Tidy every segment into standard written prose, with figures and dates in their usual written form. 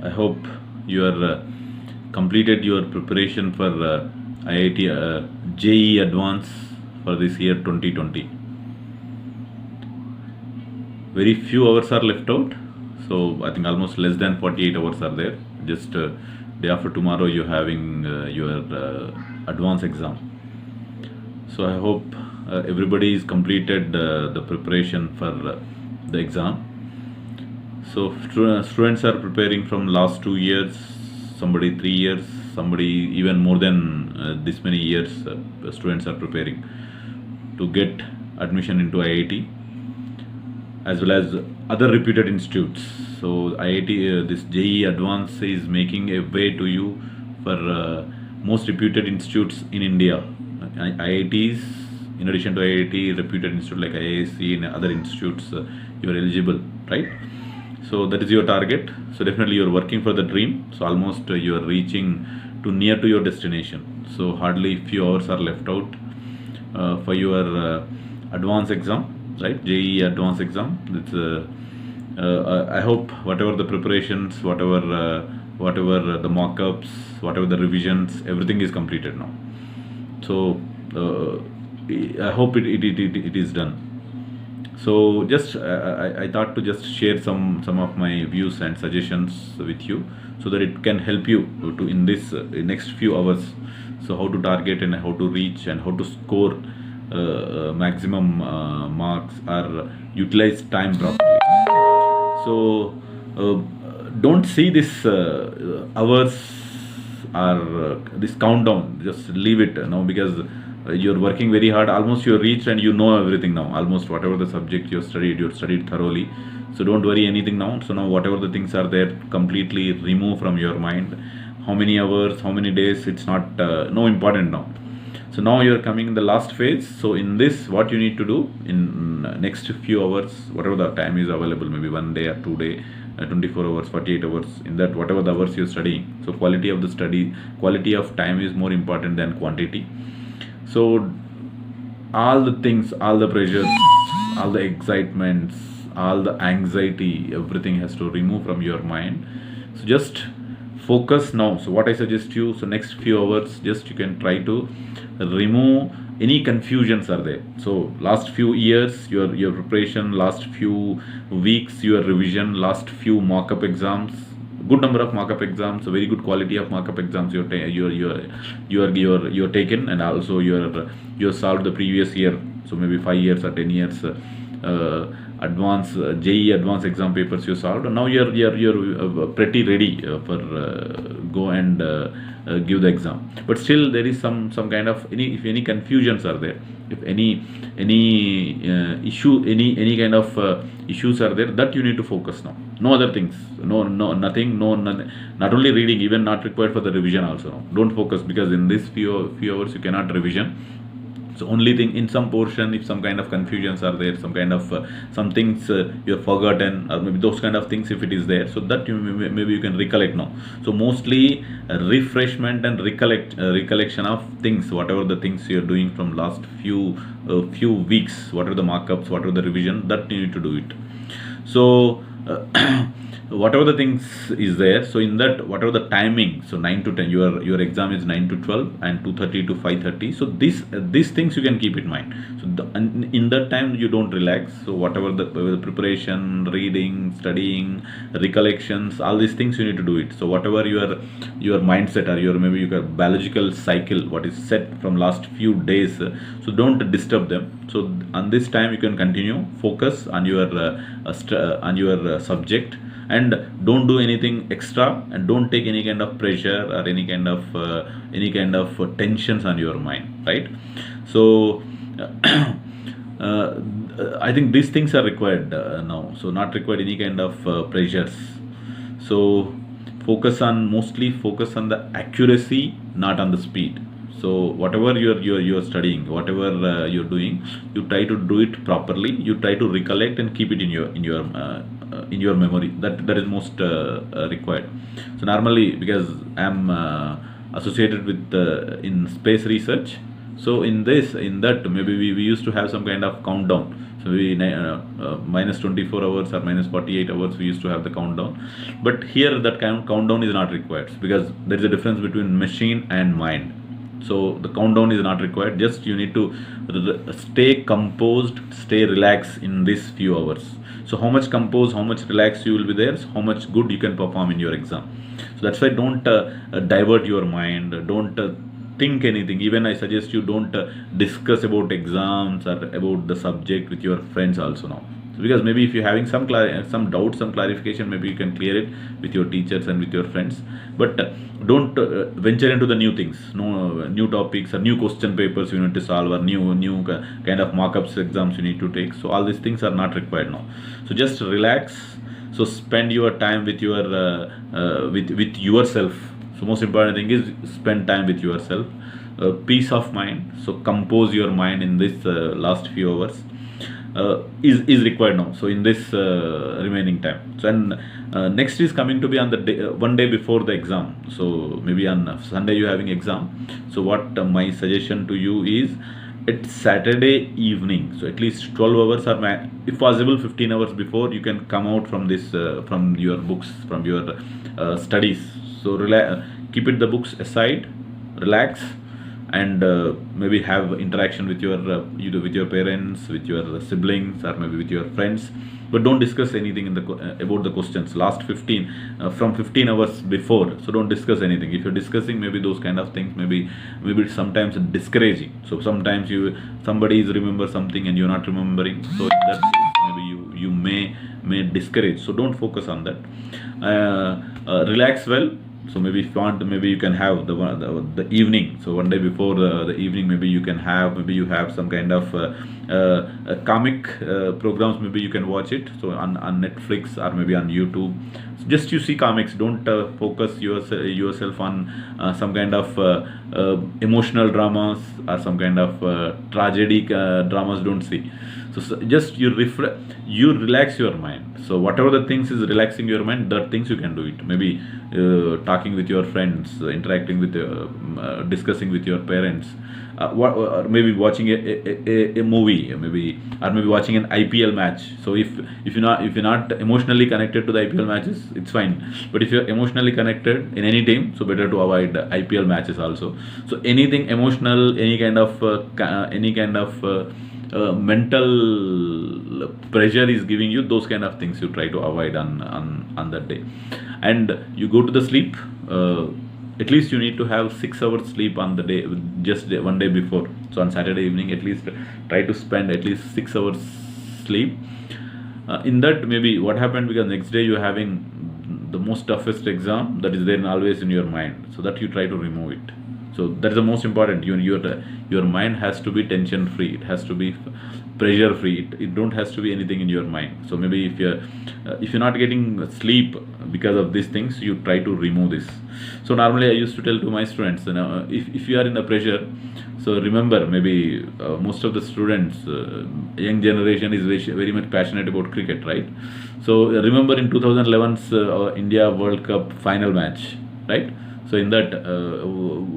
I hope you are completed your preparation for IIT JEE Advanced for this year 2020. Very few hours are left out, so I think almost less than 48 hours are there. Just day after tomorrow you're having your advanced exam. So I hope everybody is completed the preparation for the exam. So students are preparing from last 2 years, somebody 3 years, somebody even more than this many years. Students are preparing to get admission into IIT as well as other reputed institutes. So IIT, this JEE Advanced is making a way to you for most reputed institutes in India. IITs, in addition to IIT, reputed institute like IISc and other institutes, you are eligible, right? So that is your target. So definitely you are working for the dream. So almost you are reaching to near to your destination. So hardly few hours are left out for your advanced exam, right? JEE Advanced exam. It's I hope whatever the preparations, whatever the mock-ups, whatever the revisions, everything is completed now. So I hope it is done. So just I thought to just share some of my views and suggestions with you, so that it can help you to in this next few hours. So how to target and how to reach and how to score maximum marks or utilize time properly. So don't see this hours or this countdown. Just leave it now, because you're working very hard. Almost you're reached and you know everything now. Almost whatever the subject you've studied thoroughly. So don't worry anything now. So now whatever the things are there, completely remove from your mind. How many hours, how many days, it's not no important now. So now you're coming in the last phase. So in this, what you need to do in next few hours, whatever the time is available, maybe 1 day or 2 day, 24 hours, 48 hours, in that whatever the hours you're studying. So quality of the study, quality of time is more important than quantity. So all the things, all the pressures, all the excitements, all the anxiety, everything has to remove from your mind. So just focus now. So what I suggest you, so next few hours, just you can try to remove any confusions are there. So last few years your preparation, last few weeks your revision, last few mock-up exams, good number of mock-up exams, a very good quality of mock-up exams you're taken, and also you're solved the previous year. So maybe 5 years or 10 years advanced JEE advanced exam papers you solved, and now you're pretty ready for go and give the exam. But still there is some kind of if any confusions are there, if any issue, any kind of issues are there, that you need to focus now. No other things, nothing, not only reading, even not required for the revision also. No. Don't focus, because in this few hours you cannot revision. So only thing, in some portion, if some kind of confusions are there, some kind of some things you have forgotten, or maybe those kind of things, if it is there, so that maybe you can recollect now. So mostly refreshment and recollection of things, whatever the things you are doing from last few weeks, what are the markups, what are the revision, that you need to do it. So whatever the things is there, so in that, whatever the timing, so 9 to 10, your exam is 9 to 12 and 2:30 to 5:30. So these things you can keep in mind. So in that time you don't relax. So whatever the preparation, reading, studying, recollections, all these things you need to do it. So whatever your mindset or maybe your biological cycle, what is set from last few days, so don't disturb them. So on this time you can continue, focus on your subject, and don't do anything extra, and don't take any kind of pressure or any kind of tensions on your mind, right? So I think these things are required now, so not required any kind of pressures. So mostly focus on the accuracy, not on the speed. So whatever you're studying, whatever you're doing, you try to do it properly. You try to recollect and keep it in your memory. That is most required. So normally, because I'm associated with in space research, So in that, maybe we used to have some kind of countdown. So minus 24 hours or minus 48 hours, we used to have the countdown. But here that kind of countdown is not required, because there is a difference between machine and mind. So the countdown is not required. Just you need to stay composed, stay relaxed in these few hours. So how much composed, how much relaxed you will be there, so how much good you can perform in your exam. So that's why don't divert your mind. Don't think anything. Even I suggest you don't discuss about exams or about the subject with your friends also now. So because maybe if you're having some some doubts, some clarification, maybe you can clear it with your teachers and with your friends. But don't venture into the new things, no new topics or new question papers you need to solve, or new kind of mock-ups exams you need to take. So all these things are not required now. So just relax. So spend your time with your with yourself. So most important thing is spend time with yourself. Peace of mind. So compose your mind in this last few hours. Is required now. So in this remaining time. So and next is coming to be on the day, one day before the exam. So maybe on Sunday you having exam. So what my suggestion to you is, it's Saturday evening. So at least 12 hours, or if possible 15 hours before, you can come out from this from your books, from your studies. So keep it the books aside, relax, and maybe have interaction with your with your parents, with your siblings, or maybe with your friends. But don't discuss anything in the about the questions last 15 from 15 hours before. So don't discuss anything. If you're discussing maybe those kind of things, maybe sometimes discouraging. So sometimes somebody is remember something and you're not remembering. So in that case, maybe you may discourage. So don't focus on that. Relax well. So maybe if you want, maybe you can have the evening. So one day before the evening, maybe you have some kind of comic programs. Maybe you can watch it. So on Netflix or maybe on YouTube. So just you see comics. Don't focus yourself on some kind of emotional dramas or some kind of tragedy dramas. Don't see. So just you relax your mind. So whatever the things is relaxing your mind, that things you can do it. Maybe talking with your friends, interacting with, discussing with your parents, or maybe watching a movie, or maybe watching an IPL match. So if you're not emotionally connected to the IPL matches, it's fine. But if you're emotionally connected in any team, so better to avoid IPL matches also. So anything emotional, any kind of mental pressure is giving you, those kind of things you try to avoid on that day. And you go to the sleep. At least you need to have 6 hours sleep on the day, just one day before. So on Saturday evening, at least try to spend at least 6 hours sleep. In that, maybe what happened, because next day you're having the most toughest exam, that is there always in your mind. So that you try to remove it. So that is the most important. Your mind has to be tension free. It has to be pressure free. It don't has to be anything in your mind. So maybe if you're not getting sleep because of these things, you try to remove this. So normally I used to tell to my students, if you are in the pressure, so remember, maybe most of the students, young generation is very much passionate about cricket, right? So remember in 2011's India World Cup final match, right? So in that,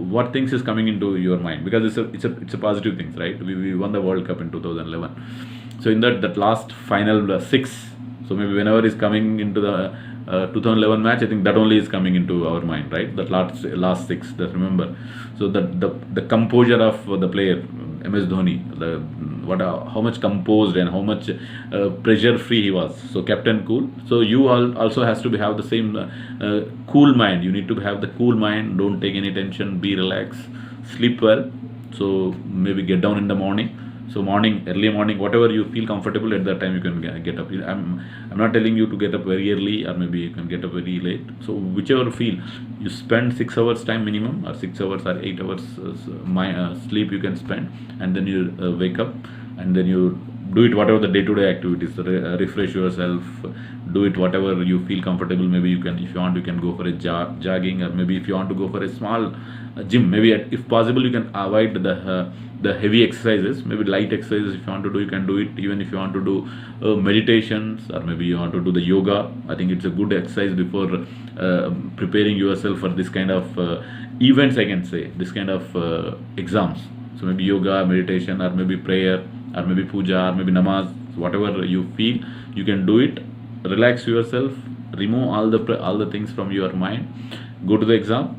what things is coming into your mind? Because it's a positive things, right? We won the World Cup in 2011. So in that last final six. So maybe whenever is coming into the 2011 match, I think that only is coming into our mind, right? That last six. That remember. So the composure of the player, MS Dhoni, how much composed and how much pressure free he was. So Captain Cool. So you also has to have the same cool mind. You need to have the cool mind. Don't take any tension. Be relaxed. Sleep well. So maybe get down in the morning. So early morning, whatever you feel comfortable at that time, you can get up. I'm not telling you to get up very early, or maybe you can get up very late. So whichever feel, you spend 6 hours time minimum, or 6 hours or 8 hours sleep you can spend, and then you wake up, and then you do it whatever the day-to-day activities, refresh yourself, do it whatever you feel comfortable. Maybe you can, if you want, you can go for a jogging, or maybe if you want to go for a small gym, maybe if possible you can avoid the heavy exercises. Maybe light exercises if you want to do, you can do it. Even if you want to do meditations, or maybe you want to do the yoga, I think it's a good exercise before preparing yourself for this kind of events, I can say, this kind of exams. So maybe yoga, meditation, or maybe prayer, or maybe puja, or maybe namaz, whatever you feel, you can do it. Relax yourself, remove all the things from your mind, go to the exam.